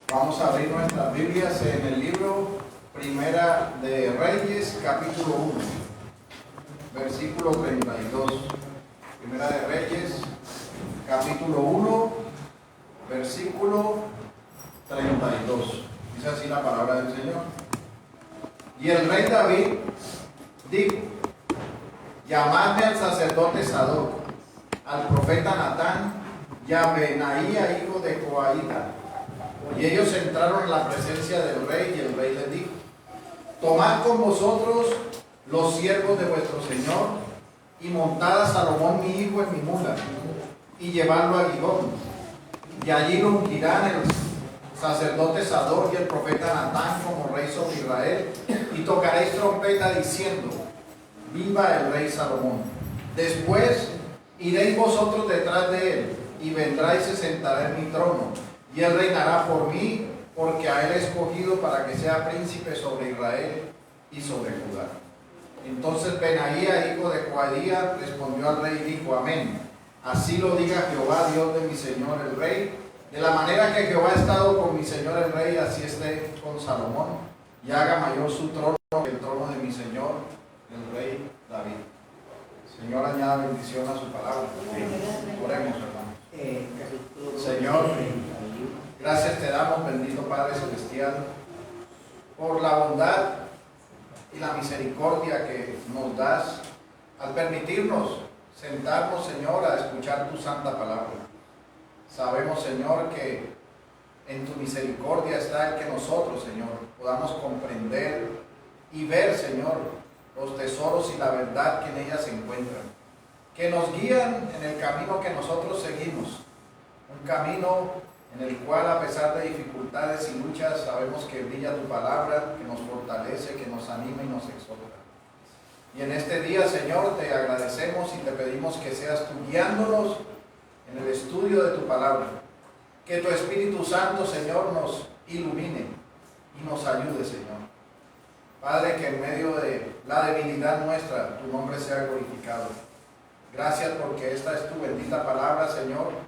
Vamos a abrir nuestras Biblias en el libro Primera de Reyes, capítulo 1, versículo 32. Primera de Reyes, capítulo 1, versículo 32. Dice así la palabra del Señor. Y el rey David dijo: llamadme al sacerdote Sadoc, al profeta Natán y a Benaía, hijo de Joiada. Y ellos entraron en la presencia del rey, y el rey les dijo: tomad con vosotros los siervos de vuestro señor, y montad a Salomón mi hijo en mi mula, y llevadlo a Gihón. Y allí lo ungirán el sacerdote Sadoc y el profeta Natán como rey sobre Israel, y tocaréis trompeta diciendo: viva el rey Salomón. Después iréis vosotros detrás de él, y vendrá y se sentará en mi trono, y él reinará por mí, porque a él he escogido para que sea príncipe sobre Israel y sobre Judá. Entonces Benaía, hijo de Joiada, respondió al rey y dijo: amén. Así lo diga Jehová, Dios de mi señor el rey. De la manera que Jehová ha estado con mi señor el rey, así esté con Salomón, y haga mayor su trono que el trono de mi señor el rey David. Señor, añada bendición a su palabra. Oremos, hermano. Señor, gracias te damos, bendito Padre Celestial, por la bondad y la misericordia que nos das al permitirnos sentarnos, Señor, a escuchar tu santa palabra. Sabemos, Señor, que en tu misericordia está el que nosotros, Señor, podamos comprender y ver, Señor, los tesoros y la verdad que en ellas se encuentran, que nos guían en el camino que nosotros seguimos, un camino en el cual, a pesar de dificultades y luchas, sabemos que brilla tu palabra, que nos fortalece, que nos anima y nos exhorta. Y en este día, Señor, te agradecemos y te pedimos que seas tú guiándonos en el estudio de tu palabra, que tu Espíritu Santo, Señor, nos ilumine y nos ayude, Señor. Padre, que en medio de la debilidad nuestra, tu nombre sea glorificado. Gracias porque esta es tu bendita palabra, Señor,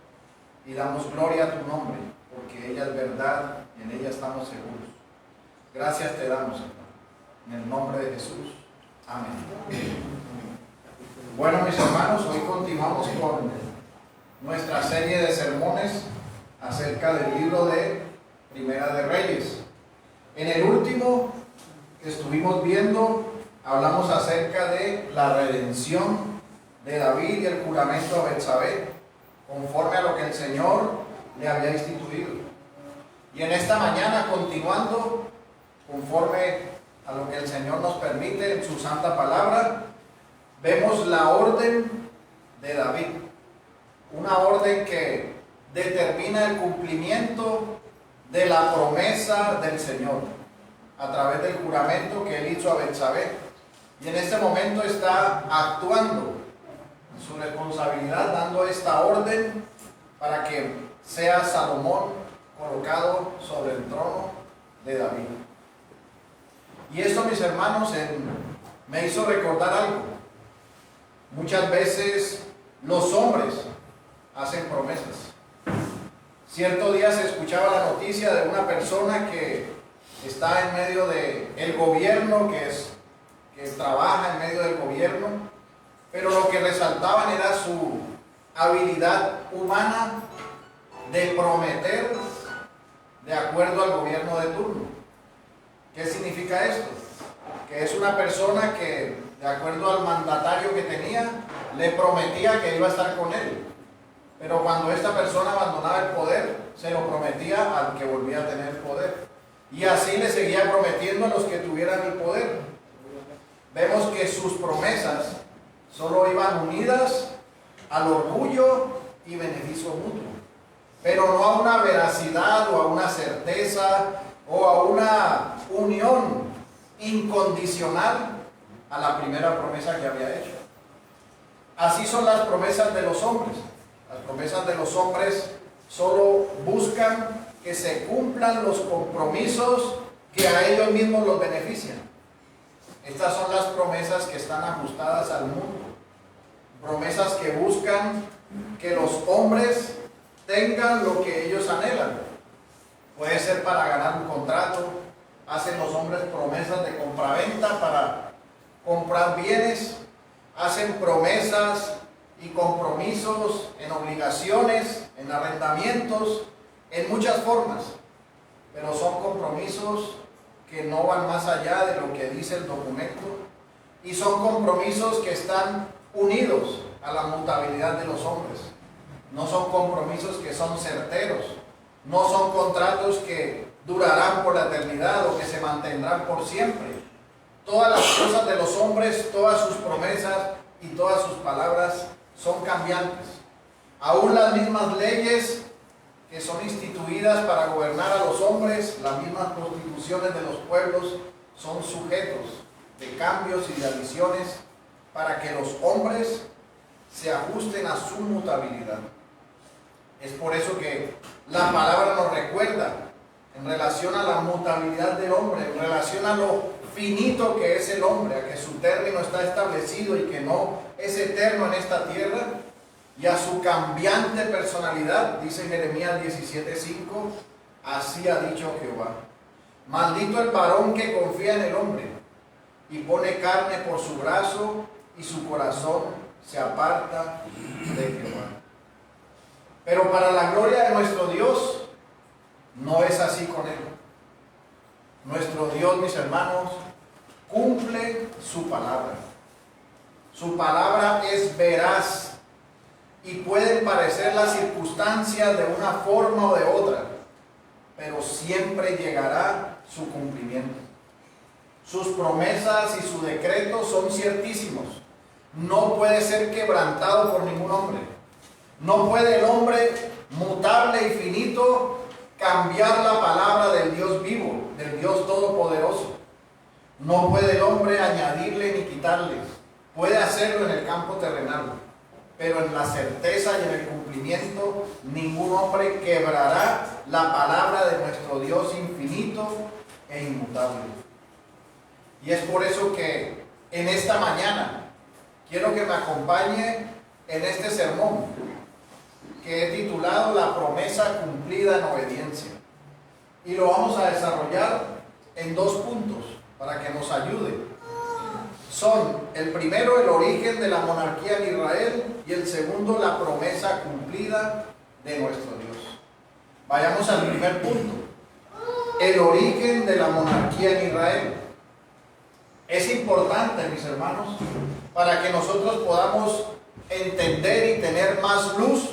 y damos gloria a tu nombre, porque ella es verdad y en ella estamos seguros. Gracias te damos, Señor, en el nombre de Jesús. Amén. Bueno, mis hermanos, hoy continuamos con nuestra serie de sermones acerca del libro de Primera de Reyes. En el último que estuvimos viendo, hablamos acerca de la redención de David y el juramento a Betsabé, conforme a lo que el Señor le había instituido. Y en esta mañana, continuando, conforme a lo que el Señor nos permite en su santa palabra, vemos la orden de David, una orden que determina el cumplimiento de la promesa del Señor a través del juramento que él hizo a Betsabé, y en este momento está actuando en su responsabilidad, dando esta orden para que sea Salomón colocado sobre el trono de David. Y esto, mis hermanos, me hizo recordar algo. Muchas veces los hombres hacen promesas. Cierto día se escuchaba la noticia de una persona que está en medio del gobierno, que trabaja en medio del gobierno, pero lo que resaltaban era su habilidad humana de prometer de acuerdo al gobierno de turno. ¿Qué significa esto? Que es una persona que, de acuerdo al mandatario que tenía, le prometía que iba a estar con él, pero cuando esta persona abandonaba el poder, se lo prometía al que volvía a tener poder, y así le seguía prometiendo a los que tuvieran el poder. Vemos que sus promesas solo iban unidas al orgullo y beneficio mutuo, pero no a una veracidad o a una certeza o a una unión incondicional a la primera promesa que había hecho. Así son las promesas de los hombres. Las promesas de los hombres solo buscan que se cumplan los compromisos que a ellos mismos los benefician. Estas son las promesas que están ajustadas al mundo. Promesas que buscan que los hombres tengan lo que ellos anhelan. puede ser para ganar un contrato. Hacen los hombres promesas de compraventa para comprar bienes, hacen promesas y compromisos en obligaciones, en arrendamientos, en muchas formas, pero son compromisos que no van más allá de lo que dice el documento, y son compromisos que están unidos a la mutabilidad de los hombres. No son compromisos que son certeros, no son contratos que durarán por la eternidad o que se mantendrán por siempre. Todas las cosas de los hombres, todas sus promesas y todas sus palabras son cambiantes. Aún las mismas leyes que son instituidas para gobernar a los hombres, las mismas constituciones de los pueblos, son sujetos de cambios y de adiciones para que los hombres se ajusten a su mutabilidad. Es por eso que la palabra nos recuerda en relación a la mutabilidad del hombre, en relación a lo finito que es el hombre, a que su término está establecido y que no es eterno en esta tierra, y a su cambiante personalidad. Dice Jeremías 17:5, así ha dicho Jehová: maldito el varón que confía en el hombre y pone carne por su brazo, y su corazón se aparta de Jehová. Pero para la gloria de nuestro Dios, no es así con él. Nuestro Dios, mis hermanos, cumple su palabra. Su palabra es veraz, y pueden parecer las circunstancias de una forma o de otra, pero siempre llegará su cumplimiento. Sus promesas y su decreto son ciertísimos. No puede ser quebrantado por ningún hombre. No puede el hombre mutable y finito cambiar la palabra del Dios vivo, del Dios todopoderoso. No puede el hombre añadirle ni quitarle. Puede hacerlo en el campo terrenal, pero en la certeza y en el cumplimiento, ningún hombre quebrará la palabra de nuestro Dios infinito e inmutable. Y es por eso que en esta mañana quiero que me acompañe en este sermón que he titulado La promesa cumplida en obediencia. Y lo vamos a desarrollar en dos puntos para que nos ayude. Son el primero, el origen de la monarquía en Israel, y el segundo, la promesa cumplida de nuestro Dios. Vayamos al primer punto: el origen de la monarquía en Israel. Es importante, mis hermanos, para que nosotros podamos entender y tener más luz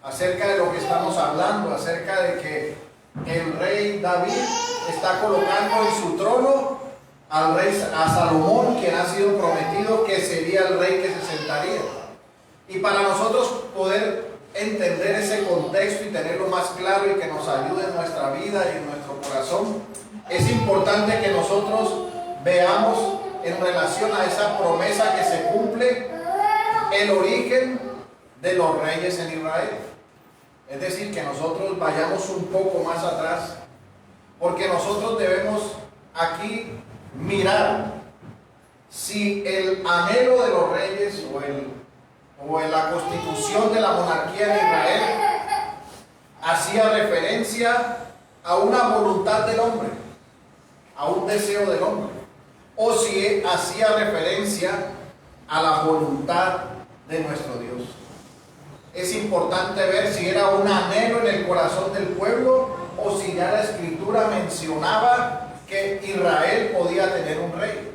acerca de lo que estamos hablando, acerca de que el rey David está colocando en su trono a Salomón, quien ha sido prometido que sería el rey que se sentaría. Y para nosotros poder entender ese contexto y tenerlo más claro y que nos ayude en nuestra vida y en nuestro corazón, es importante que nosotros veamos en relación a esa promesa que se cumple el origen de los reyes en Israel. Es decir, que nosotros vayamos un poco más atrás, porque nosotros debemos aquí mirar si el anhelo de los reyes o en la constitución de la monarquía en Israel hacía referencia a una voluntad del hombre, a un deseo del hombre, o si hacía referencia a la voluntad de nuestro Dios. Es importante ver si era un anhelo en el corazón del pueblo o si ya la Escritura mencionaba que Israel podía tener un rey.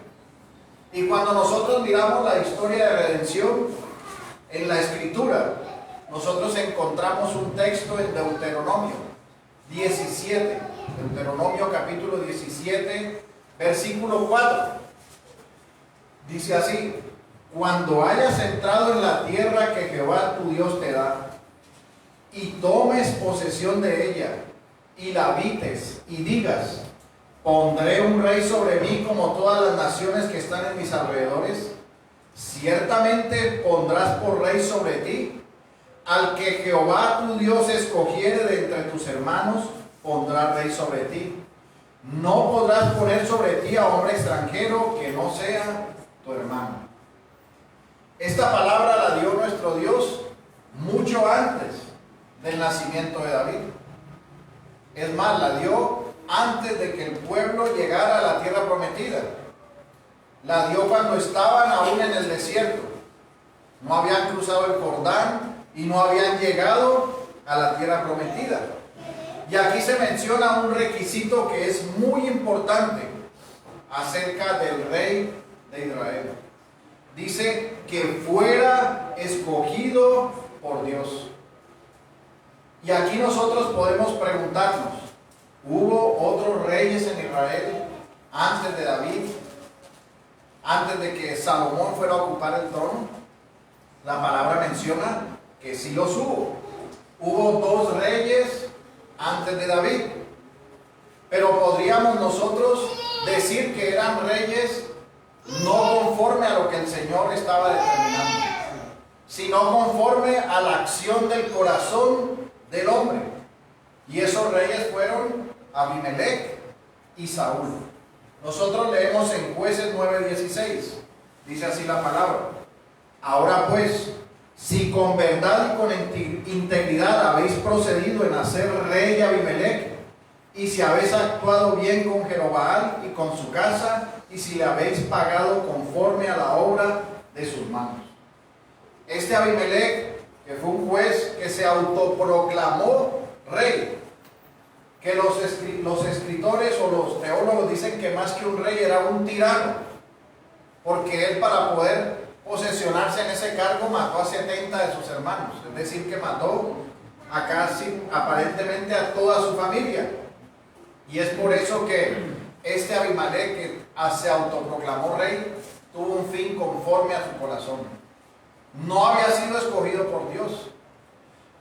Y cuando nosotros miramos la historia de redención en la Escritura, nosotros encontramos un texto en Deuteronomio 17, Deuteronomio capítulo 17, versículo 4. Dice así: cuando hayas entrado en la tierra que Jehová tu Dios te da, y tomes posesión de ella, y la habites, y digas: pondré un rey sobre mí como todas las naciones que están en mis alrededores, ciertamente pondrás por rey sobre ti al que Jehová tu Dios escogiere de entre tus hermanos, pondrá rey sobre ti. No podrás poner sobre ti a hombre extranjero que no sea tu hermano. Esta palabra la dio nuestro Dios mucho antes del nacimiento de David. Es más, la dio antes de que el pueblo llegara a la tierra prometida. La dio cuando estaban aún en el desierto. No habían cruzado el Jordán y no habían llegado a la tierra prometida. Y aquí se menciona un requisito que es muy importante acerca del rey de Israel. Dice que fuera escogido por Dios. Y aquí nosotros podemos preguntarnos, ¿hubo otros reyes en Israel antes de David? Antes de que Salomón fuera a ocupar el trono. La palabra menciona que sí los hubo. Hubo 2 reyes antes de David. Pero podríamos nosotros decir que eran reyes no conforme a lo que el Señor estaba determinando, sino conforme a la acción del corazón del hombre. Y esos reyes fueron Abimelech y Saúl. Nosotros leemos en Jueces 9:16. Dice así la palabra: ahora pues, si con verdad y con integridad habéis procedido en hacer rey a Abimelech, y si habéis actuado bien con Jeroboam y con su casa, y si le habéis pagado conforme a la obra de sus manos. Este Abimelech, que fue un juez que se autoproclamó rey, que los escritores o los teólogos dicen que más que un rey era un tirano, porque él, para poder posesionarse en ese cargo, mató a 70 de sus hermanos, es decir, que mató a casi aparentemente a toda su familia. Y es por eso que este Abimelech, que se autoproclamó rey, tuvo un fin conforme a su corazón. No había sido escogido por Dios.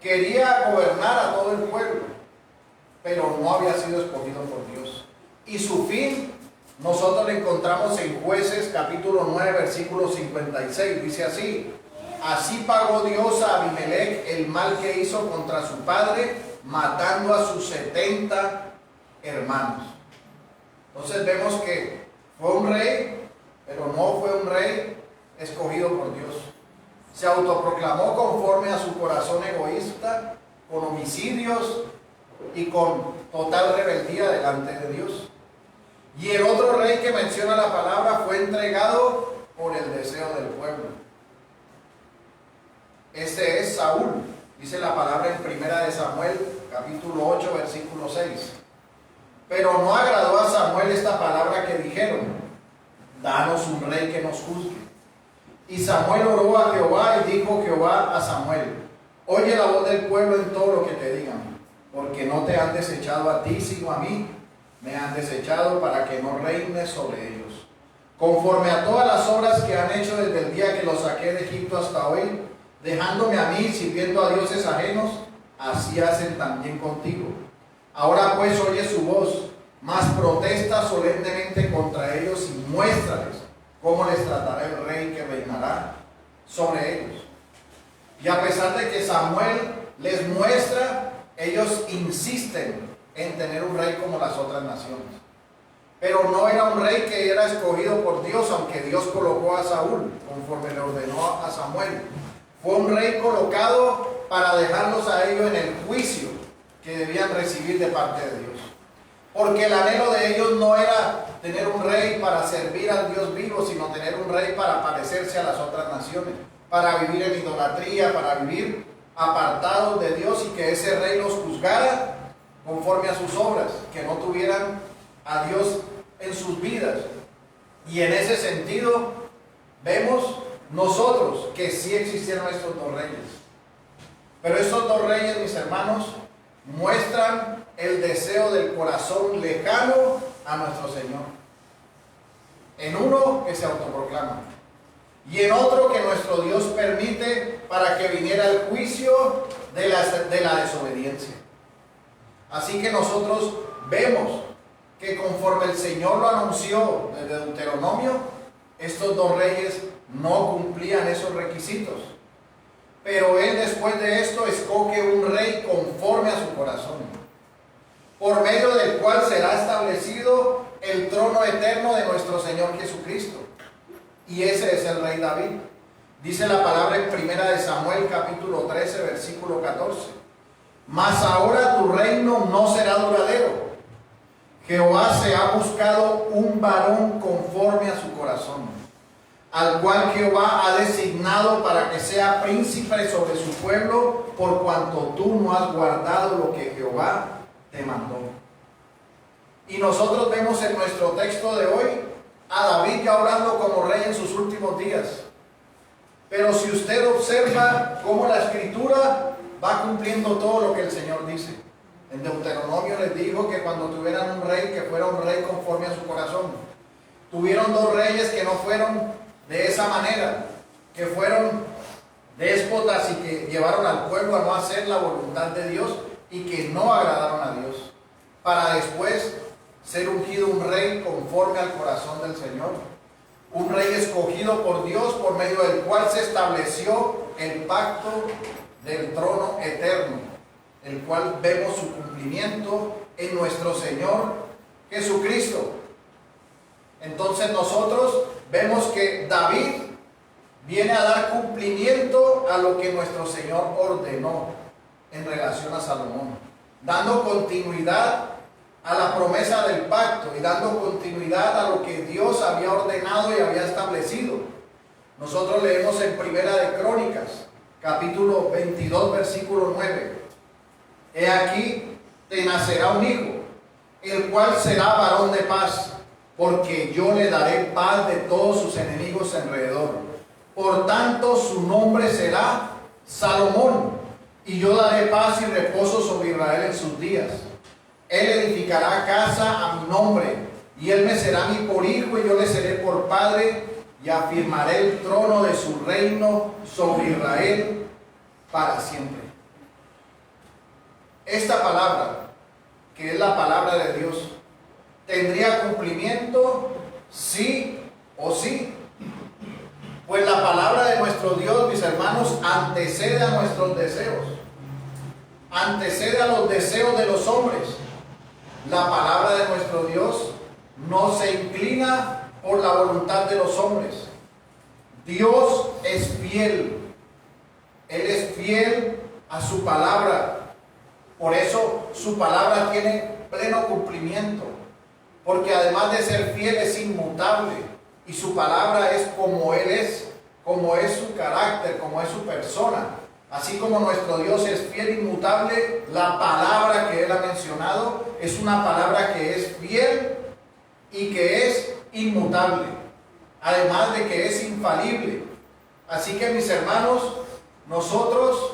Quería gobernar a todo el pueblo, pero no había sido escogido por Dios. Y su fin nosotros lo encontramos en Jueces capítulo 9 versículo 56. Dice así: así pagó Dios a Abimelech el mal que hizo contra su padre, matando a sus 70 hermanos. Entonces vemos que fue un rey, pero no fue un rey escogido por Dios. Se autoproclamó conforme a su corazón egoísta, con homicidios y con total rebeldía delante de Dios. Y el otro rey que menciona la palabra fue entregado por el deseo del pueblo. Este es Saúl. Dice la palabra en Primera de Samuel, capítulo 8, versículo 6. Pero no agradó a Samuel esta palabra que dijeron: danos un rey que nos juzgue. Y Samuel oró a Jehová, y dijo Jehová a Samuel: oye la voz del pueblo en todo lo que te digan, porque no te han desechado a ti, sino a mí me han desechado, para que no reines sobre ellos. Conforme a todas las obras que han hecho desde el día que los saqué de Egipto hasta hoy, dejándome a mí, sirviendo a dioses ajenos, así hacen también contigo. Ahora pues oye su voz, mas protesta solemnemente contra ellos y muéstrales cómo les tratará el rey que reinará sobre ellos. Y a pesar de que Samuel les muestra, ellos insisten en tener un rey como las otras naciones. Pero no era un rey que era escogido por Dios, aunque Dios colocó a Saúl conforme le ordenó a Samuel. Fue un rey colocado para dejarlos a ellos en el juicio que debían recibir de parte de Dios. Porque el anhelo de ellos no era tener un rey para servir al Dios vivo, sino tener un rey para parecerse a las otras naciones, para vivir en idolatría, para vivir apartados de Dios, y que ese rey los juzgara conforme a sus obras, que no tuvieran a Dios en sus vidas. Y en ese sentido vemos nosotros que sí existieron estos 2 reyes. Pero estos 2 reyes, mis hermanos, muestran el deseo del corazón lejano a nuestro Señor. En uno que se autoproclama, y en otro que nuestro Dios permite para que viniera el juicio de la desobediencia. Así que nosotros vemos que conforme el Señor lo anunció desde Deuteronomio, estos 2 reyes no cumplían esos requisitos. Pero Él, después de esto, escoge un rey conforme a su corazón, por medio del cual será establecido el trono eterno de nuestro Señor Jesucristo. Y ese es el rey David. Dice la palabra en Primera de Samuel capítulo 13 versículo 14: mas ahora tu reino no será duradero. Jehová se ha buscado un varón conforme a su corazón, al cual Jehová ha designado para que sea príncipe sobre su pueblo, por cuanto tú no has guardado lo que Jehová te mandó. Y nosotros vemos en nuestro texto de hoy a David ya orando como rey en sus últimos días. Pero si usted observa cómo la Escritura va cumpliendo todo lo que el Señor dice. En Deuteronomio les dijo que cuando tuvieran un rey, que fuera un rey conforme a su corazón. Tuvieron dos reyes que no fueron de esa manera, que fueron déspotas y que llevaron al pueblo a no hacer la voluntad de Dios y que no agradaron a Dios, para después ser ungido un rey conforme al corazón del Señor. Un rey escogido por Dios, por medio del cual se estableció el pacto del trono eterno, el cual vemos su cumplimiento en nuestro Señor Jesucristo. Entonces nosotros vemos que David viene a dar cumplimiento a lo que nuestro Señor ordenó en relación a Salomón, dando continuidad a la promesa del pacto y dando continuidad a lo que Dios había ordenado y había establecido. Nosotros leemos en Primera de Crónicas, capítulo 22, versículo 9. He aquí, te nacerá un hijo, el cual será varón de paz, porque yo le daré paz de todos sus enemigos alrededor. Por tanto, su nombre será Salomón, y yo daré paz y reposo sobre Israel en sus días. Él edificará casa a mi nombre, y él me será mi por hijo, y yo le seré por padre, y afirmaré el trono de su reino sobre Israel para siempre. Esta palabra, que es la palabra de Dios, ¿tendría cumplimiento sí o sí? Pues la palabra de nuestro Dios, mis hermanos, antecede a nuestros deseos, antecede a los deseos de los hombres. La palabra de nuestro Dios no se inclina por la voluntad de los hombres. Dios es fiel. Él es fiel a su palabra. Por eso su palabra tiene pleno cumplimiento. Porque además de ser fiel, es inmutable. Y su palabra es como Él es, como es su carácter, como es su persona. Así como nuestro Dios es fiel e inmutable, la palabra que Él ha mencionado es una palabra que es fiel y que es inmutable, además de que es infalible. Así que, mis hermanos, nosotros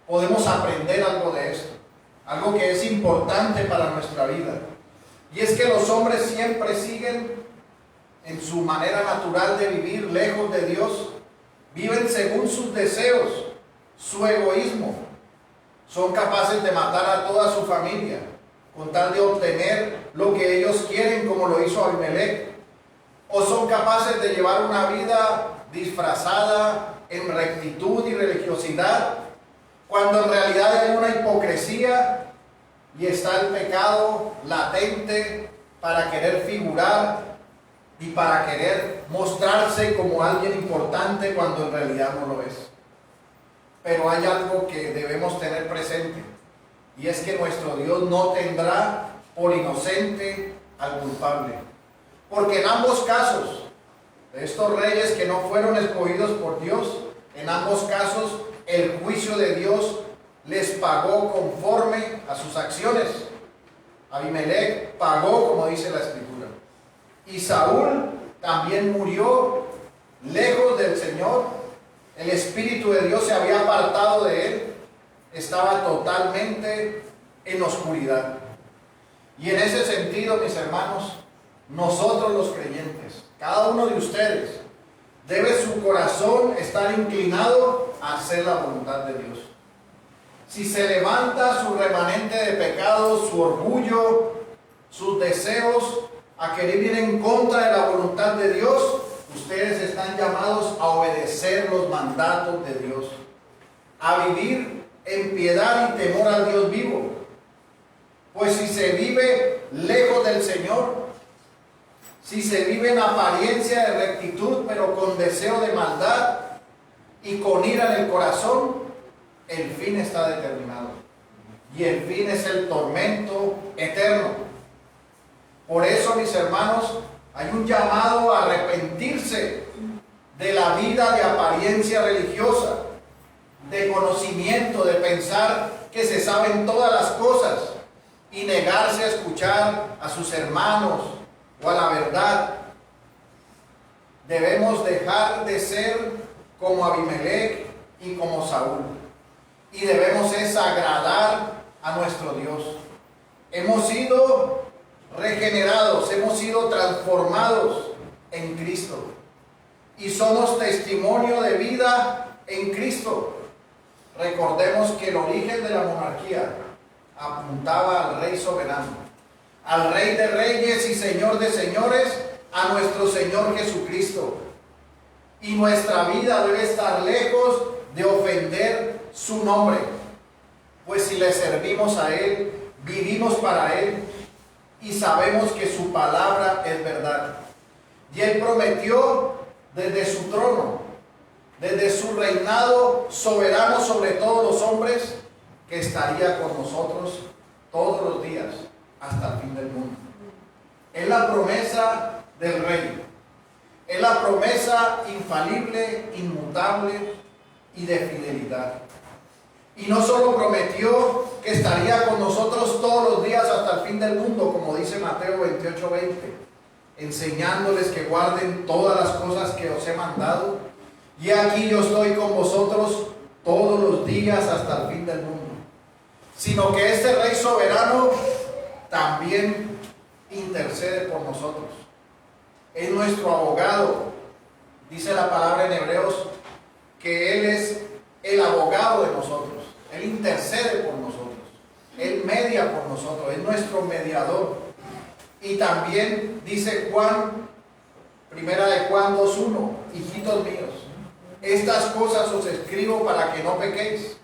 podemos aprender algo de esto, algo que es importante para nuestra vida. Y es que los hombres siempre siguen en su manera natural de vivir lejos de Dios, viven según sus deseos, su egoísmo. Son capaces de matar a toda su familia con tal de obtener lo que ellos quieren, como lo hizo Abimelech. O son capaces de llevar una vida disfrazada en rectitud y religiosidad, cuando en realidad hay una hipocresía y está el pecado latente para querer figurar y para querer mostrarse como alguien importante cuando en realidad no lo es. Pero hay algo que debemos tener presente, y es que nuestro Dios no tendrá por inocente al culpable. Porque en ambos casos, de estos reyes que no fueron escogidos por Dios, en ambos casos el juicio de Dios les pagó conforme a sus acciones. Abimelech pagó, como dice la Escritura. Y Saúl también murió lejos del Señor. El Espíritu de Dios se había apartado de él, estaba totalmente en oscuridad. Y en ese sentido, mis hermanos, nosotros los creyentes, cada uno de ustedes, debe su corazón estar inclinado a hacer la voluntad de Dios. Si se levanta su remanente de pecado, su orgullo, sus deseos, a querer ir en contra de la voluntad de Dios, ustedes están llamados a obedecer los mandatos de Dios, a vivir en piedad y temor al Dios vivo. Pues si se vive lejos del Señor, si se vive en apariencia de rectitud, pero con deseo de maldad y con ira en el corazón, el fin está determinado. y el fin es el tormento eterno. Por eso, mis hermanos, hay un llamado a arrepentirse de la vida de apariencia religiosa, de conocimiento, de pensar que se saben todas las cosas y negarse a escuchar a sus hermanos o a la verdad. Debemos dejar de ser como Abimelech y como Saúl, y debemos agradar a nuestro Dios. Hemos sido regenerados, hemos sido transformados en Cristo y somos testimonio de vida en Cristo. Recordemos que el origen de la monarquía apuntaba al Rey soberano, al Rey de reyes y Señor de señores, a nuestro Señor Jesucristo. Y nuestra vida debe estar lejos de ofender su nombre, pues si le servimos a Él, vivimos para Él y sabemos que su palabra es verdad. Y Él prometió desde su trono, desde su reinado soberano sobre todos los hombres, que estaría con nosotros todos los días hasta el fin del mundo. Es la promesa del Rey. Es la promesa infalible, inmutable y de fidelidad. Y no solo prometió que estaría con nosotros todos los días hasta el fin del mundo, como dice Mateo 28:20, enseñándoles que guarden todas las cosas que os he mandado. Y aquí yo estoy con vosotros todos los días hasta el fin del mundo. Sino que este Rey soberano también intercede por nosotros. Es nuestro abogado. Dice la palabra en Hebreos que Él es el abogado de nosotros. Él intercede por nosotros. Él media por nosotros. Es nuestro mediador. Y también dice Juan, primera de Juan 2:1, hijitos míos, estas cosas os escribo para que no pequéis.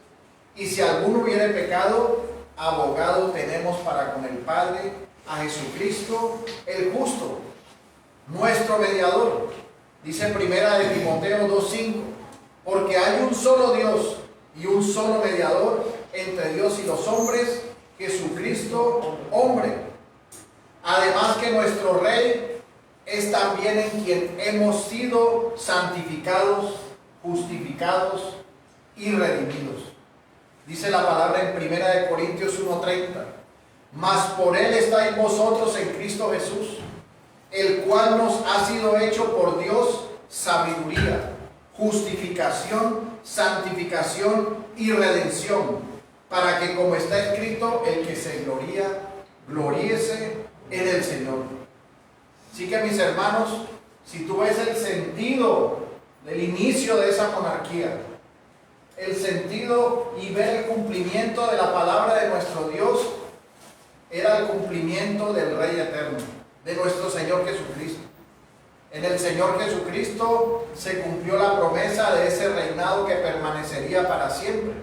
Y si alguno hubiere pecado, abogado tenemos para con el Padre, a Jesucristo el justo, nuestro mediador. Dice primera de Timoteo 2:5, porque hay un solo Dios y un solo mediador entre Dios y los hombres, Jesucristo hombre. Además que nuestro Rey es también en quien hemos sido santificados, justificados y redimidos. Dice la palabra en primera de Corintios 1:30, mas por Él estáis vosotros en Cristo Jesús, el cual nos ha sido hecho por Dios sabiduría, justificación, santificación y redención, para que, como está escrito, el que se gloría, gloríese en el Señor. Así que, mis hermanos, si tú ves el sentido del inicio de esa monarquía, el sentido y ver el cumplimiento de la palabra de nuestro Dios, era el cumplimiento del Rey eterno, de nuestro Señor Jesucristo. En el Señor Jesucristo se cumplió la promesa de ese reinado que permanecería para siempre.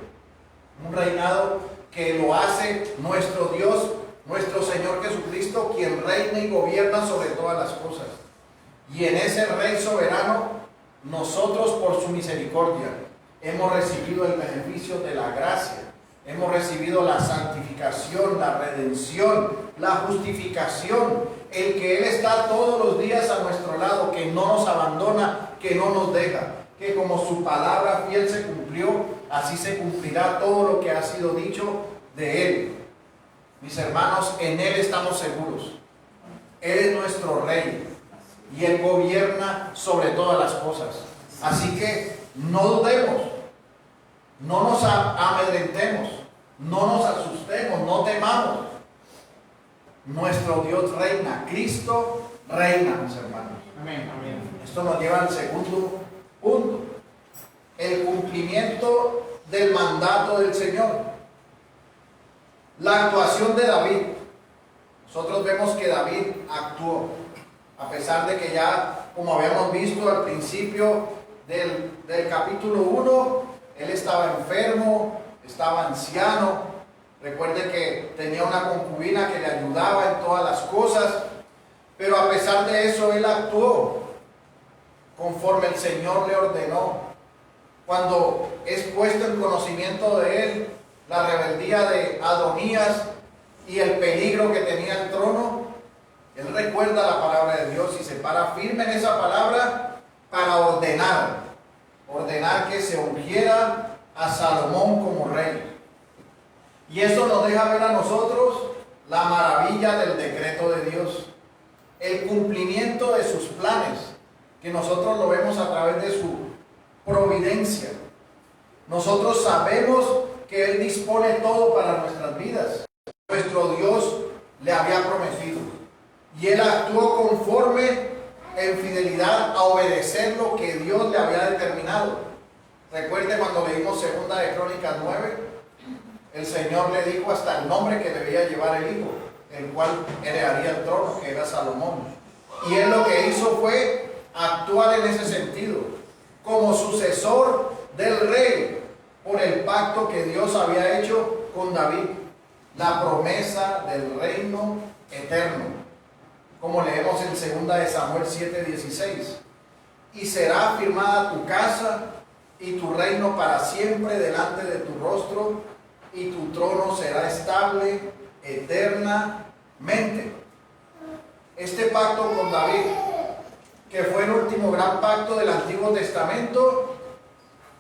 Un reinado que lo hace nuestro Dios, nuestro Señor Jesucristo, quien reina y gobierna sobre todas las cosas. Y en ese Rey soberano, nosotros por su misericordia hemos recibido el beneficio de la gracia. Hemos recibido la santificación, la redención, la justificación, el que Él está todos los días a nuestro lado, que no nos abandona, que no nos deja, que como su palabra fiel se cumplió, así se cumplirá todo lo que ha sido dicho de Él. Mis hermanos, en Él estamos seguros. Él es nuestro Rey y Él gobierna sobre todas las cosas. Así que no dudemos, no nos amedrentemos, no nos asustemos, no temamos. Nuestro Dios reina, Cristo reina, mis hermanos. Amén, amén. Esto nos lleva al segundo punto, el cumplimiento del mandato del Señor. La actuación de David. Nosotros vemos que David actuó, a pesar de que ya, como habíamos visto al principio del capítulo 1, él estaba enfermo, estaba anciano. Recuerde que tenía una concubina que le ayudaba en todas las cosas, pero a pesar de eso él actuó conforme el Señor le ordenó. Cuando es puesto en conocimiento de él la rebeldía de Adonías y el peligro que tenía el trono, él recuerda la palabra de Dios y se para firme en esa palabra para ordenar que se ungiera a Salomón como rey. Y eso nos deja ver a nosotros la maravilla del decreto de Dios, el cumplimiento de sus planes, que nosotros lo vemos a través de su providencia. Nosotros sabemos que Él dispone todo para nuestras vidas. Nuestro Dios le había prometido y Él actuó conforme en fidelidad a obedecer lo que Dios le había determinado. Recuerde cuando leímos 2 de Crónicas 9, el Señor le dijo hasta el nombre que debía llevar el hijo, el cual heredaría el trono, que era Salomón. Y Él lo que hizo fue actuar en ese sentido, como sucesor del rey, por el pacto que Dios había hecho con David, la promesa del reino eterno, como leemos en 2 de Samuel 7:16. Y será afirmada tu casa y tu reino para siempre delante de tu rostro, y tu trono será estable eternamente. Este pacto con David, que fue el último gran pacto del Antiguo Testamento,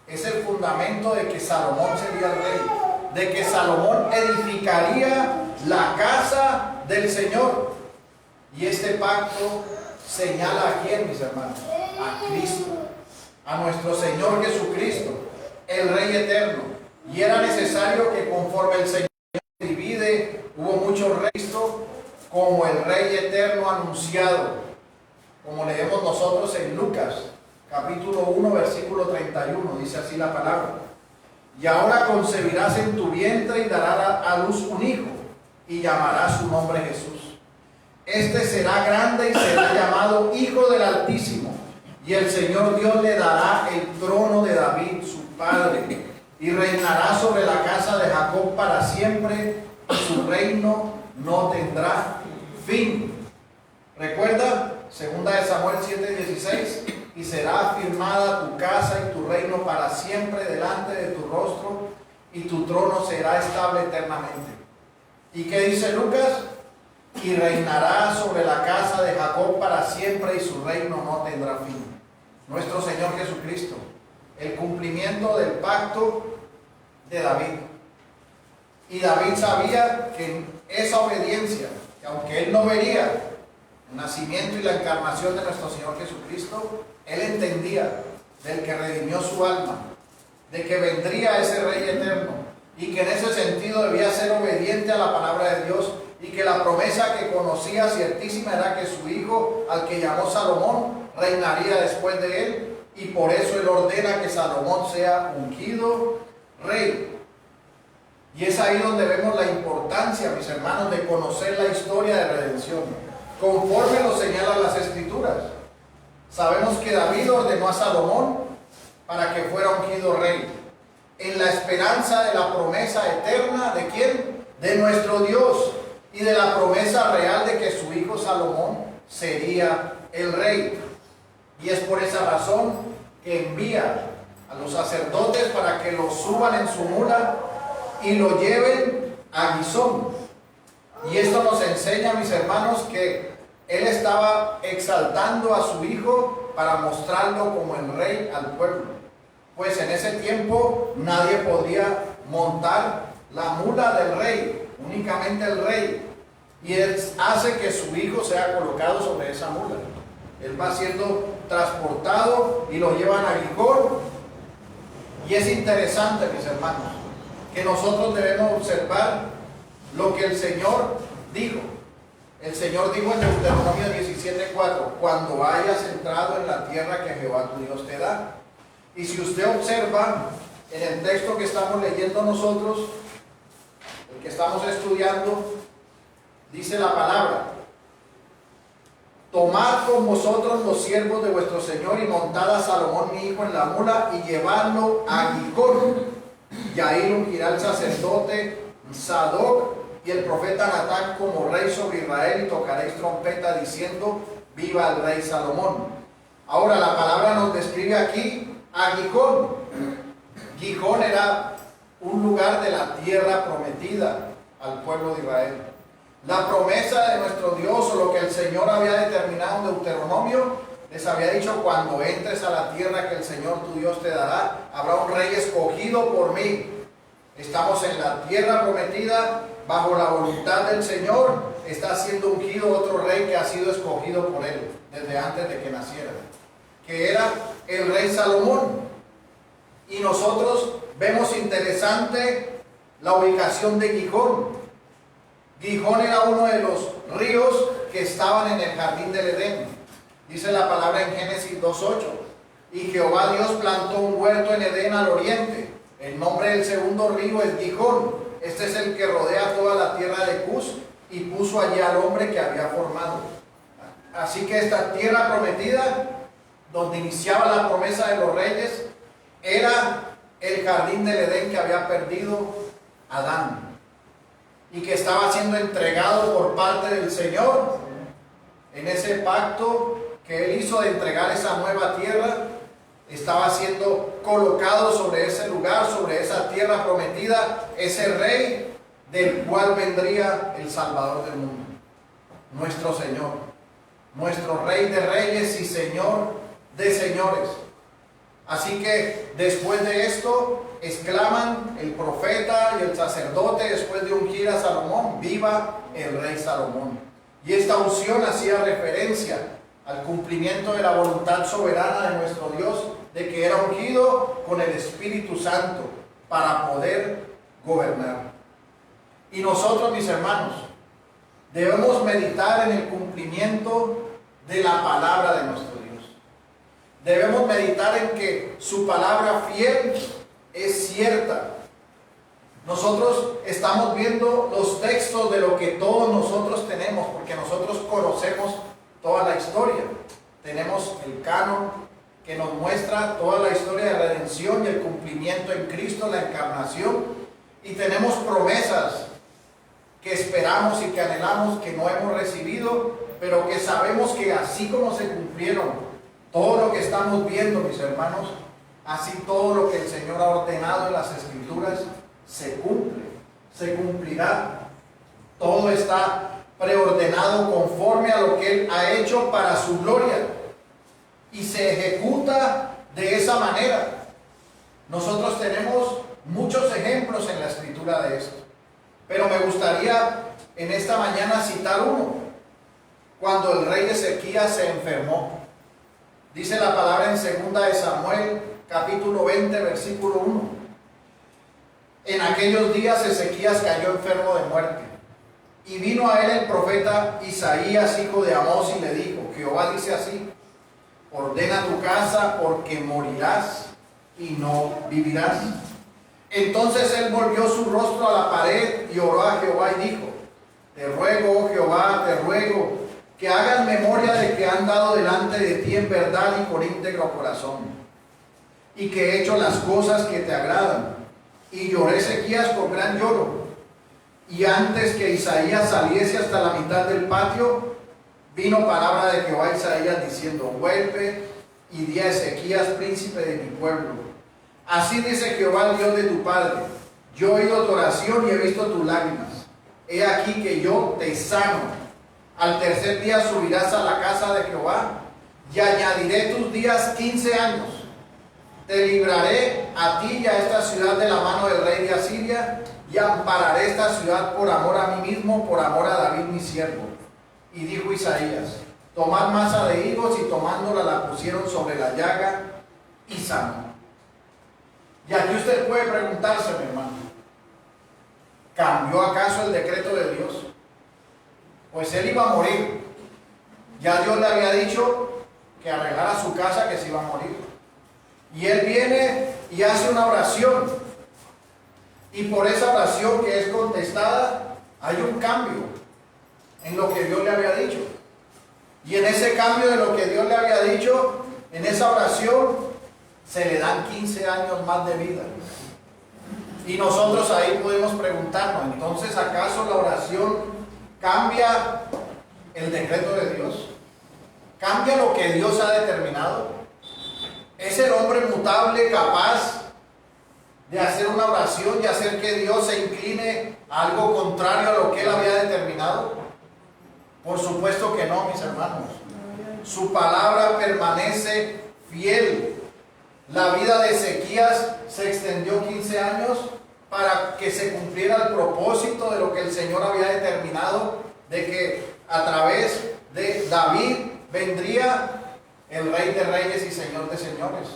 es el fundamento de que Salomón sería el rey, de que Salomón edificaría la casa del Señor. Y este pacto señala a quién, mis hermanos, a Cristo, a nuestro Señor Jesucristo, el Rey eterno. Y era necesario que conforme el Señor divide, hubo muchos reyes, como el Rey eterno anunciado, como leemos nosotros en Lucas capítulo 1 versículo 31, dice así la palabra: y ahora concebirás en tu vientre y darás a luz un hijo, y llamarás su nombre Jesús. Este será grande y será llamado Hijo del Altísimo, y el Señor Dios le dará el trono de David su padre, y reinará sobre la casa de Jacob para siempre, y su reino no tendrá fin. ¿Recuerda? 2 de Samuel 7:16, y será afirmada tu casa y tu reino para siempre delante de tu rostro, y tu trono será estable eternamente. ¿Y qué dice Lucas? Y reinará sobre la casa de Jacob para siempre, y su reino no tendrá fin. Nuestro Señor Jesucristo, el cumplimiento del pacto de David. Y David sabía que esa obediencia, que aunque él no vería el nacimiento y la encarnación de nuestro Señor Jesucristo, él entendía del que redimió su alma, de que vendría ese Rey eterno, y que en ese sentido debía ser obediente a la palabra de Dios, y que la promesa que conocía ciertísima era que su hijo, al que llamó Salomón, reinaría después de él, y por eso él ordena que Salomón sea ungido rey. Y es ahí donde vemos la importancia, mis hermanos, de conocer la historia de redención, conforme lo señalan las Escrituras. Sabemos que David ordenó a Salomón para que fuera ungido rey, en la esperanza de la promesa eterna, ¿de quién? De nuestro Dios, y de la promesa real de que su hijo Salomón sería el rey. Y es por esa razón que envía a los sacerdotes para que lo suban en su mula y lo lleven a Gizón. Y esto nos enseña, mis hermanos, que él estaba exaltando a su hijo para mostrarlo como el rey al pueblo. Pues en ese tiempo nadie podía montar la mula del rey, únicamente el rey. Y él hace que su hijo sea colocado sobre esa mula. Él va siendo transportado y lo llevan a Gihón. Y es interesante, mis hermanos, que nosotros debemos observar lo que el Señor dijo. El Señor dijo en Deuteronomio 17:4: cuando hayas entrado en la tierra que Jehová tu Dios te da. Y si usted observa en el texto que estamos leyendo nosotros, el que estamos estudiando, dice la palabra: tomad con vosotros los siervos de vuestro Señor y montad a Salomón mi hijo en la mula y llevadlo a Gihón. Y ahí lo ungirá el sacerdote Sadoc y el profeta Natán como rey sobre Israel, y tocaréis trompeta diciendo: viva el rey Salomón. Ahora la palabra nos describe aquí a Gihón. Gihón era un lugar de la tierra prometida al pueblo de Israel. La promesa de nuestro Dios, o lo que el Señor había determinado en Deuteronomio, les había dicho: cuando entres a la tierra que el Señor tu Dios te dará, habrá un rey escogido por mí. Estamos en la tierra prometida, bajo la voluntad del Señor. Está siendo ungido otro rey que ha sido escogido por él desde antes de que naciera, que era el rey Salomón. Y nosotros vemos interesante la ubicación de Gihón. Gihón era uno de los ríos que estaban en el jardín del Edén. Dice la palabra en Génesis 2:8: y Jehová Dios plantó un huerto en Edén al oriente. El nombre del segundo río es Gihón. Este es el que rodea toda la tierra de Cus, y puso allí al hombre que había formado. Así que esta tierra prometida, donde iniciaba la promesa de los reyes, era el jardín del Edén que había perdido Adán, y que estaba siendo entregado por parte del Señor en ese pacto que Él hizo de entregar esa nueva tierra. Estaba siendo colocado sobre ese lugar, sobre esa tierra prometida, ese rey del cual vendría el Salvador del mundo, nuestro Señor, nuestro Rey de reyes y Señor de señores. Así que después de esto exclaman el profeta y el sacerdote, después de ungir a Salomón: viva el rey Salomón. Y esta unción hacía referencia al cumplimiento de la voluntad soberana de nuestro Dios, de que era ungido con el Espíritu Santo para poder gobernar. Y nosotros, mis hermanos, debemos meditar en el cumplimiento de la palabra de nuestro Dios. Debemos meditar en que su palabra fiel es cierta. Nosotros estamos viendo los textos de lo que todos nosotros tenemos, porque nosotros conocemos toda la historia. Tenemos el canon que nos muestra toda la historia de redención y el cumplimiento en Cristo, la encarnación, y tenemos promesas que esperamos y que anhelamos, que no hemos recibido, pero que sabemos que así como se cumplieron todo lo que estamos viendo, mis hermanos, así todo lo que el Señor ha ordenado en las Escrituras se cumple, se cumplirá. Todo está preordenado conforme a lo que Él ha hecho para su gloria, y se ejecuta de esa manera. Nosotros tenemos muchos ejemplos en la Escritura de esto, pero me gustaría en esta mañana citar uno. Cuando el rey Ezequías se enfermó, dice la palabra en 2 de Samuel, capítulo 20, versículo 1: en aquellos días Ezequías cayó enfermo de muerte, y vino a él el profeta Isaías, hijo de Amós, y le dijo: Jehová dice así: ordena tu casa, porque morirás y no vivirás. Entonces él volvió su rostro a la pared y oró a Jehová y dijo: te ruego, oh Jehová, te ruego que hagas memoria de que han dado delante de ti en verdad y con íntegro corazón, y que he hecho las cosas que te agradan. Y lloré Ezequías con gran lloro. Y antes que Isaías saliese hasta la mitad del patio, vino palabra de Jehová a Isaías diciendo: vuelve y di a Ezequías, príncipe de mi pueblo: así dice Jehová, el Dios de tu padre: yo he oído tu oración y he visto tus lágrimas. He aquí que yo te sano. Al tercer día subirás a la casa de Jehová, y añadiré tus días 15 años. Te libraré a ti y a esta ciudad de la mano del rey de Asiria, y ampararé esta ciudad por amor a mí mismo, por amor a David mi siervo. Y dijo Isaías: tomad masa de higos, y tomándola la pusieron sobre la llaga y sanó. Y aquí usted puede preguntarse, mi hermano: ¿cambió acaso el decreto de Dios? Pues él iba a morir. Ya Dios le había dicho que arreglara su casa, que se iba a morir. Y él viene y hace una oración. Y por esa oración que es contestada, hay un cambio en lo que Dios le había dicho. Y en ese cambio de lo que Dios le había dicho, en esa oración, se le dan 15 años más de vida. Y nosotros ahí podemos preguntarnos: entonces, ¿acaso la oración cambia el decreto de Dios? ¿Cambia lo que Dios ha determinado? ¿Es el hombre mutable capaz de hacer una oración y hacer que Dios se incline a algo contrario a lo que Él había determinado? Por supuesto que no, mis hermanos. Su palabra permanece fiel. La vida de Ezequías se extendió 15 años para que se cumpliera el propósito de lo que el Señor había determinado, de que a través de David vendría el Rey de Reyes y Señor de Señores.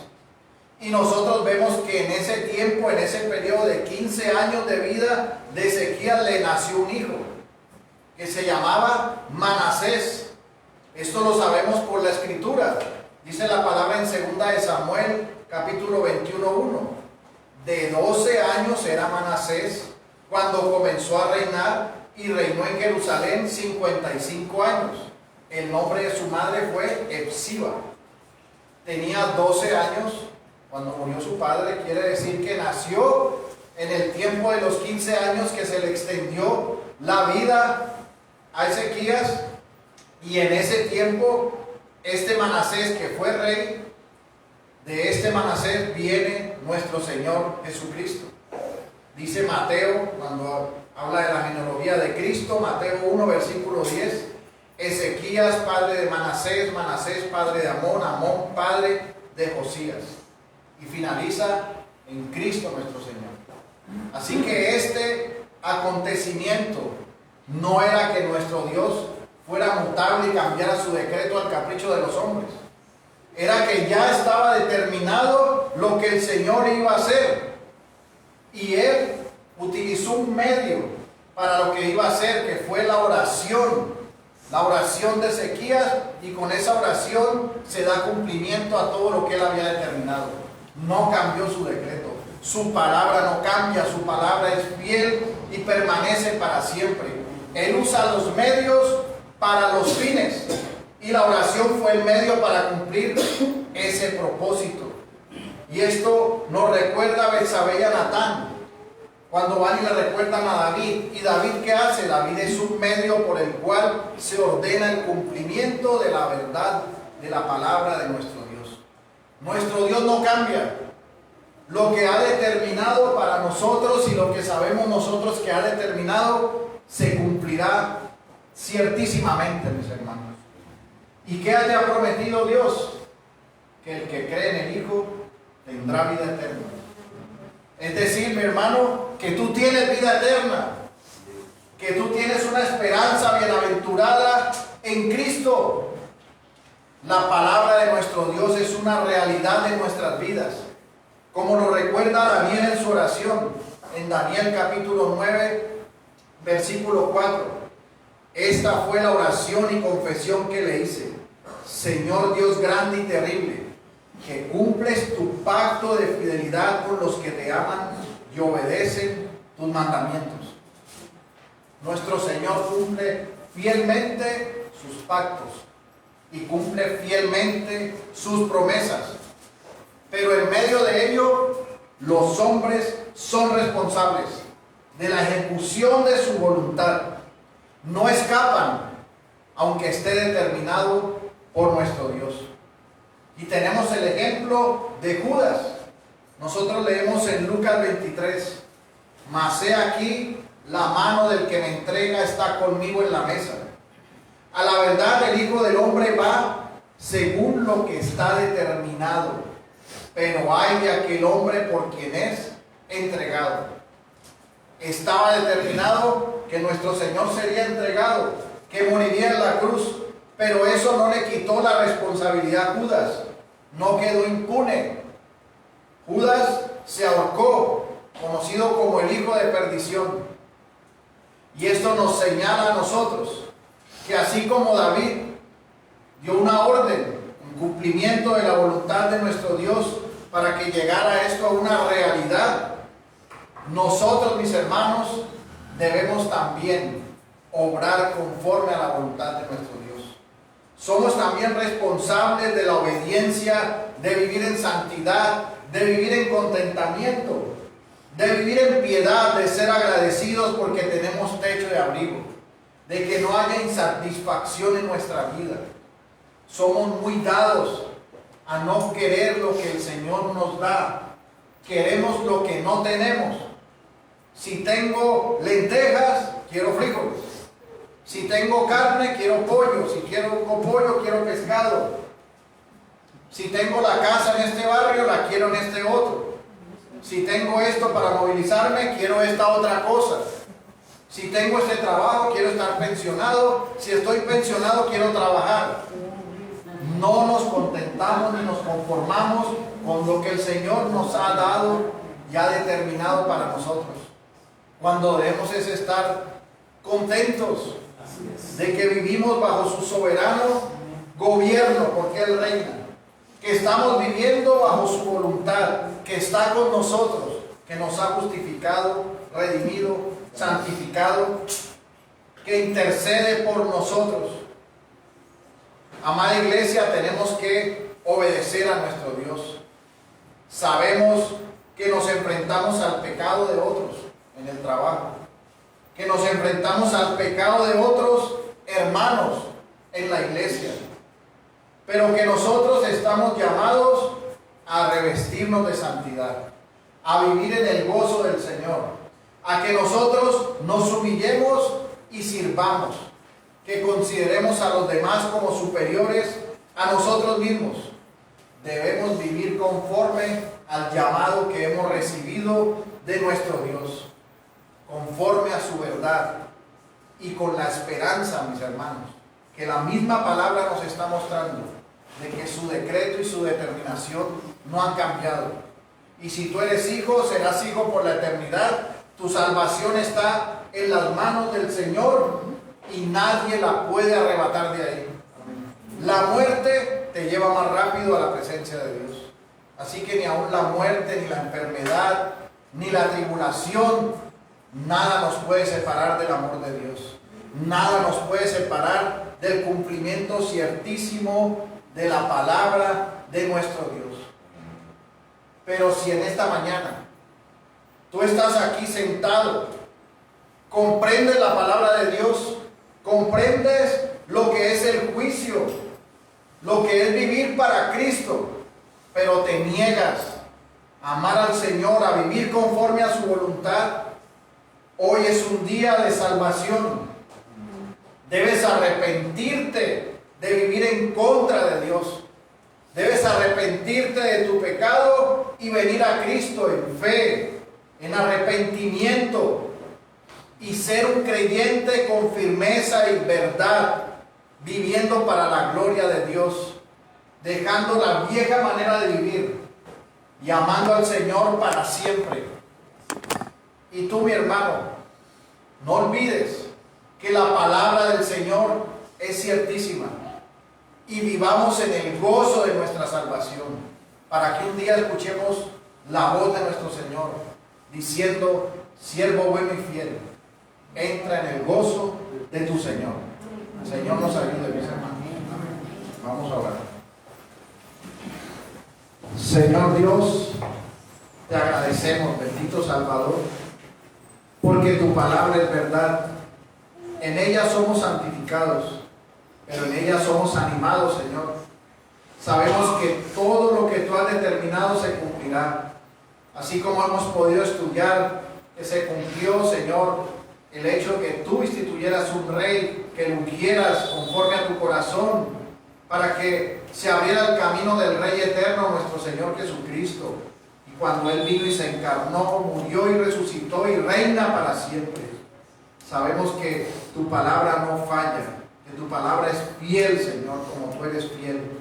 Y nosotros vemos que en ese tiempo, en ese periodo de 15 años de vida de Ezequías, le nació un hijo que se llamaba Manasés. Esto lo sabemos por la Escritura. Dice la palabra en 2 de Samuel, capítulo 21:1. De 12 años era Manasés cuando comenzó a reinar, y reinó en Jerusalén 55 años. El nombre de su madre fue Epsiba. Tenía 12 años cuando murió su padre. Quiere decir que nació en el tiempo de los 15 años que se le extendió la vida a Ezequías. Y en ese tiempo, este Manasés que fue rey, de este Manasés viene nuestro Señor Jesucristo. Dice Mateo, cuando habla de la genealogía de Cristo, Mateo 1, versículo 10, Ezequías, padre de Manasés, Manasés, padre de Amón, Amón, padre de Josías. Y finaliza en Cristo nuestro Señor. Así que este acontecimiento no era que nuestro Dios fuera mutable y cambiara su decreto al capricho de los hombres. Era que ya estaba determinado lo que el Señor iba a hacer. Y Él utilizó un medio para lo que iba a hacer, que fue la oración de Ezequías, y con esa oración se da cumplimiento a todo lo que Él había determinado. No cambió su decreto, su palabra no cambia, su palabra es fiel y permanece para siempre. Él usa los medios para los fines, y la oración fue el medio para cumplir ese propósito. Y esto nos recuerda a Betsabé y a Natán, cuando van y le recuerdan a David. ¿Y David qué hace? David es un medio por el cual se ordena el cumplimiento de la verdad de la palabra de nuestro Dios. Nuestro Dios no cambia. Lo que ha determinado para nosotros y lo que sabemos nosotros que ha determinado se cumplirá ciertísimamente, mis hermanos. ¿Y qué te ha prometido Dios? Que el que cree en el Hijo tendrá vida eterna. Es decir, mi hermano, que tú tienes vida eterna, que tú tienes una esperanza bienaventurada en Cristo. La palabra de nuestro Dios es una realidad en nuestras vidas, como lo recuerda Daniel en su oración, en Daniel capítulo 9, versículo 4. Esta fue la oración y confesión que le hice: Señor Dios grande y terrible, que cumples tu pacto de fidelidad con los que te aman y obedecen tus mandamientos. Nuestro Señor cumple fielmente sus pactos y cumple fielmente sus promesas. Pero en medio de ello, los hombres son responsables de la ejecución de su voluntad. No escapan, aunque esté determinado por nuestro Dios. Y tenemos el ejemplo de Judas. Nosotros leemos en Lucas 23: mas he aquí, la mano del que me entrega está conmigo en la mesa. A la verdad, el Hijo del Hombre va según lo que está determinado, pero hay de aquel hombre por quien es entregado. Estaba determinado que nuestro Señor sería entregado, que moriría en la cruz, pero eso no le quitó la responsabilidad a Judas. No quedó impune. Judas se ahorcó, conocido como el hijo de perdición. Y esto nos señala a nosotros que así como David dio una orden en cumplimiento de la voluntad de nuestro Dios para que llegara esto a una realidad, nosotros, mis hermanos, debemos también obrar conforme a la voluntad de nuestro Dios. Somos también responsables de la obediencia, de vivir en santidad, de vivir en contentamiento, de vivir en piedad, de ser agradecidos porque tenemos techo de abrigo, de que no haya insatisfacción en nuestra vida. Somos muy dados a no querer lo que el Señor nos da, queremos lo que no tenemos. Si tengo lentejas, quiero frijoles. Si tengo carne, quiero pollo. Si quiero pollo, quiero pescado. Si tengo la casa en este barrio, la quiero en este otro. Si tengo esto para movilizarme, quiero esta otra cosa. Si tengo este trabajo, quiero estar pensionado. Si estoy pensionado, quiero trabajar. No nos contentamos ni nos conformamos con lo que el Señor nos ha dado y ha determinado para nosotros. Cuando debemos es estar contentos de que vivimos bajo su soberano gobierno, porque Él reina. Que estamos viviendo bajo su voluntad, que está con nosotros, que nos ha justificado, redimido, santificado, que intercede por nosotros. Amada iglesia, tenemos que obedecer a nuestro Dios. Sabemos que nos enfrentamos al pecado de otros en el trabajo, que nos enfrentamos al pecado de otros hermanos en la iglesia, pero que nosotros estamos llamados a revestirnos de santidad, a vivir en el gozo del Señor, a que nosotros nos humillemos y sirvamos, que consideremos a los demás como superiores a nosotros mismos. Debemos vivir conforme al llamado que hemos recibido de nuestro Dios, conforme a su verdad y con la esperanza, mis hermanos, que la misma palabra nos está mostrando, de que su decreto y su determinación no han cambiado. Y si tú eres hijo, serás hijo por la eternidad. Tu salvación está en las manos del Señor y nadie la puede arrebatar de ahí. La muerte te lleva más rápido a la presencia de Dios. Así que ni aún la muerte, ni la enfermedad, ni la tribulación, nada nos puede separar del amor de Dios. Nada nos puede separar del cumplimiento ciertísimo de la palabra de nuestro Dios. Pero si en esta mañana tú estás aquí sentado, comprendes la palabra de Dios, comprendes lo que es el juicio, lo que es vivir para Cristo, pero te niegas a amar al Señor, a vivir conforme a su voluntad, hoy es un día de salvación. Debes arrepentirte de vivir en contra de Dios. Debes arrepentirte de tu pecado y venir a Cristo en fe, en arrepentimiento, y ser un creyente con firmeza y verdad, viviendo para la gloria de Dios, dejando la vieja manera de vivir y amando al Señor para siempre. Y tú, mi hermano, no olvides que la palabra del Señor es ciertísima, y vivamos en el gozo de nuestra salvación, para que un día escuchemos la voz de nuestro Señor diciendo: siervo bueno y fiel, entra en el gozo de tu Señor. El Señor nos ayude, mis hermanos. Vamos a orar. Señor Dios, te agradecemos, bendito Salvador, porque tu palabra es verdad. En ella somos santificados, pero en ella somos animados, Señor. Sabemos que todo lo que tú has determinado se cumplirá. Así como hemos podido estudiar que se cumplió, Señor, el hecho que tú instituyeras un rey, que lo ungieras conforme a tu corazón, para que se abriera el camino del Rey eterno, nuestro Señor Jesucristo. Y cuando Él vino y se encarnó, murió y resucitó y reina para siempre. Sabemos que tu palabra no falla, que tu palabra es fiel, Señor, como tú eres fiel.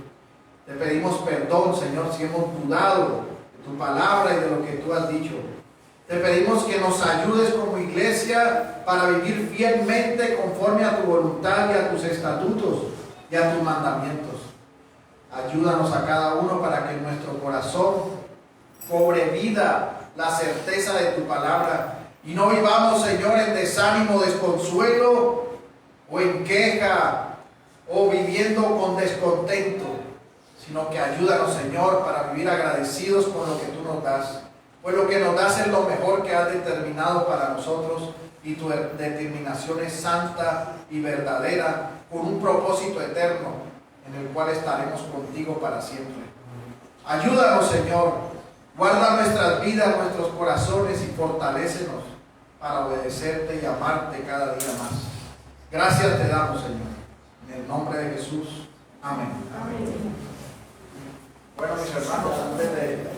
Te pedimos perdón, Señor, si hemos dudado de tu palabra y de lo que tú has dicho. Te pedimos que nos ayudes como iglesia para vivir fielmente conforme a tu voluntad y a tus estatutos y a tus mandamientos. Ayúdanos a cada uno para que en nuestro corazón cobre vida la certeza de tu palabra y no vivamos, Señor, en desánimo, desconsuelo o en queja o viviendo con descontento, sino que ayúdanos, Señor, para vivir agradecidos con lo que tú nos das. Pues lo que nos das es lo mejor que has determinado para nosotros, y tu determinación es santa y verdadera, con un propósito eterno en el cual estaremos contigo para siempre. Ayúdanos, Señor, Guarda nuestras vidas, nuestros corazones y fortalécenos para obedecerte y amarte cada día más. Gracias te damos, Señor. En el nombre de Jesús. Amén. Amén. Bueno, mis hermanos, antes de